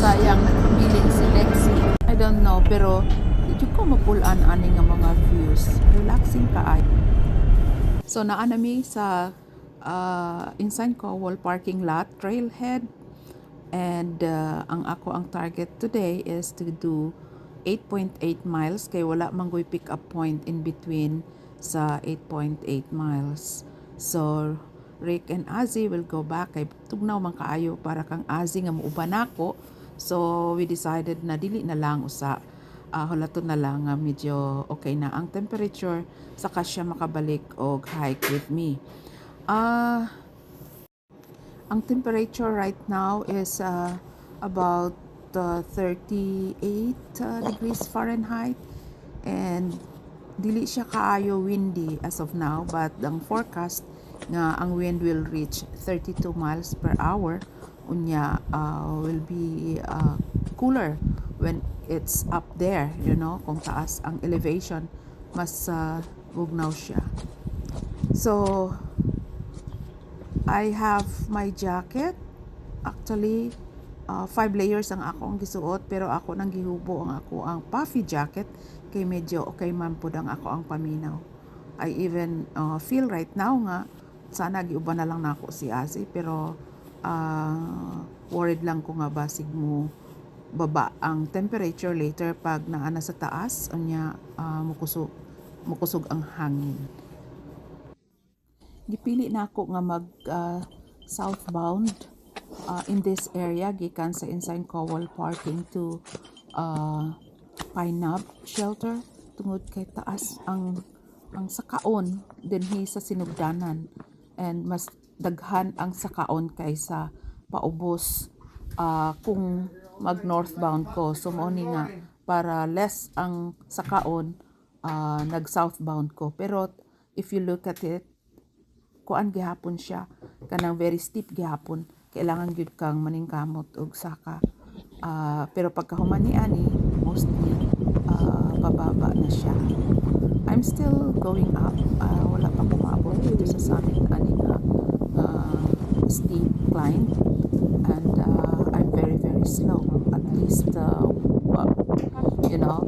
sayang nagpamiling si Lexi. I don't know, pero dito ko mapulaan ani nga mga views. Relaxing ka ay. So naanami sa Insan Cowell parking lot, trailhead. And ang target today is to do 8.8 miles kay wala manggoy pick up point in between sa 8.8 miles. So Rick and Azzy will go back kay tugnaw man kaayo para kang Azzy nga muuban nako. So we decided na dili na lang usa hulaton na lang nga medyo okay na ang temperature saka siya makabalik og hike with me. Ang temperature right now is about 38 degrees Fahrenheit, and dili siya kaayo windy as of now, but ang forecast nga ang wind will reach 32 miles per hour unya will be cooler when it's up there, you know, kung taas ang elevation mas bugnaw siya. So I have my jacket. Actually, 5 layers ang ako ang gisuot, pero ako nang gihubo ang ako ang puffy jacket kay medyo okay man pud ang ako ang paminaw. I even feel right now nga sana giuban na lang nako si Asi, pero worried lang ko nga basig mo baba ang temperature later pag naana sa taas unya mukusog ang hangin. Gipili na ako nga mag southbound in this area gikan sa Insan Cowell parking to Pine Knob shelter tungod kay taas ang sakaon dinhi sa sinugdanan, and mas daghan ang sakaon kaysa paubos kung mag northbound ko. So mao ni nga para less ang sakaon nag southbound ko, pero if you look at it kuan gihapon siya kanang very steep gihapon, kailangan gyud kang maningkamot og saka pero pagkahuman ni ani mostly bababa na siya. I'm still going up, wala pa ko maabot dito sa summit ani nga steep climb, and I'm very slow, at least you know,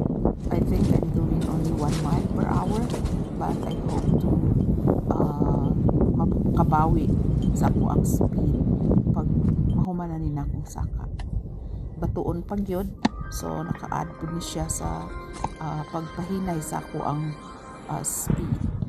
I think I'm doing only 1 mile per hour, but I hope to makabawi sa ako ang speed pag mahumanan na akong saka. Batuon pag yun, so naka-add po ni siya sa pagpahinay sa ako ang speed.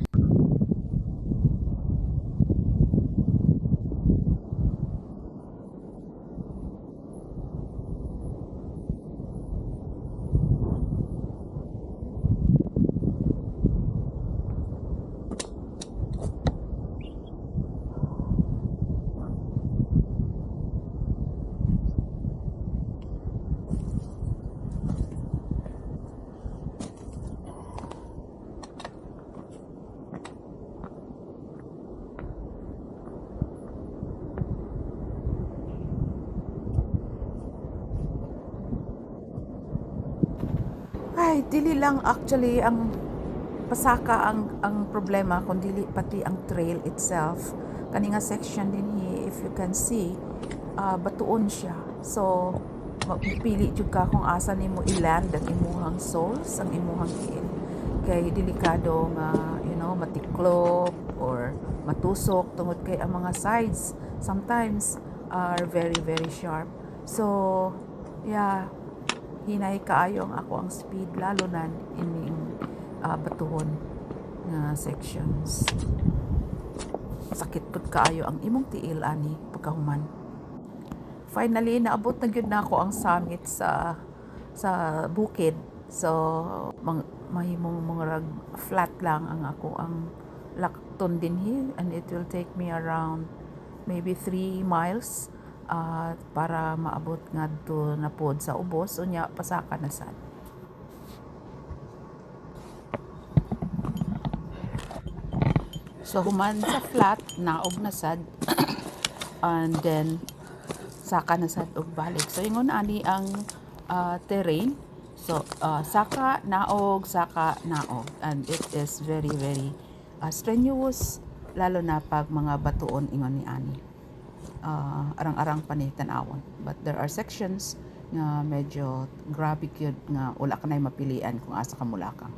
Ay, dili lang actually ang pasaka ang problema, kundi pati ang trail itself. Kani nga section din if you can see, batuon siya. So, mapili jud ka kung asa nimo i-land ang imuhang soles, ang imuhang kiil. Kay delikado nga, you know, matiklop or matusok tungod kay ang mga sides sometimes are very sharp. So, yeah, hinay kaayo ang ako ang speed lalo na ining batuhon nga sections. Sakit pud kaayo ang imong tiil ani pagkahuman. Finally naabot na gyud nako ang summit sa bukid. So mahimong mga flat lang ang ako ang lakton dinhi, and it will take me around maybe 3 miles para maabot ngadto na pod sa ubos unya pasaka na sad. So human sa flat naog na sad and then saka na sad og balik. So ingon ani ang terrain. So saka naog, and it is very strenuous lalo na pag mga batuon ingon ni ani. Arang-arang pa ni tan-awon, but there are sections nga medyo grabe gyud nga wala ka nay mapilian kung asa ka Mulaka.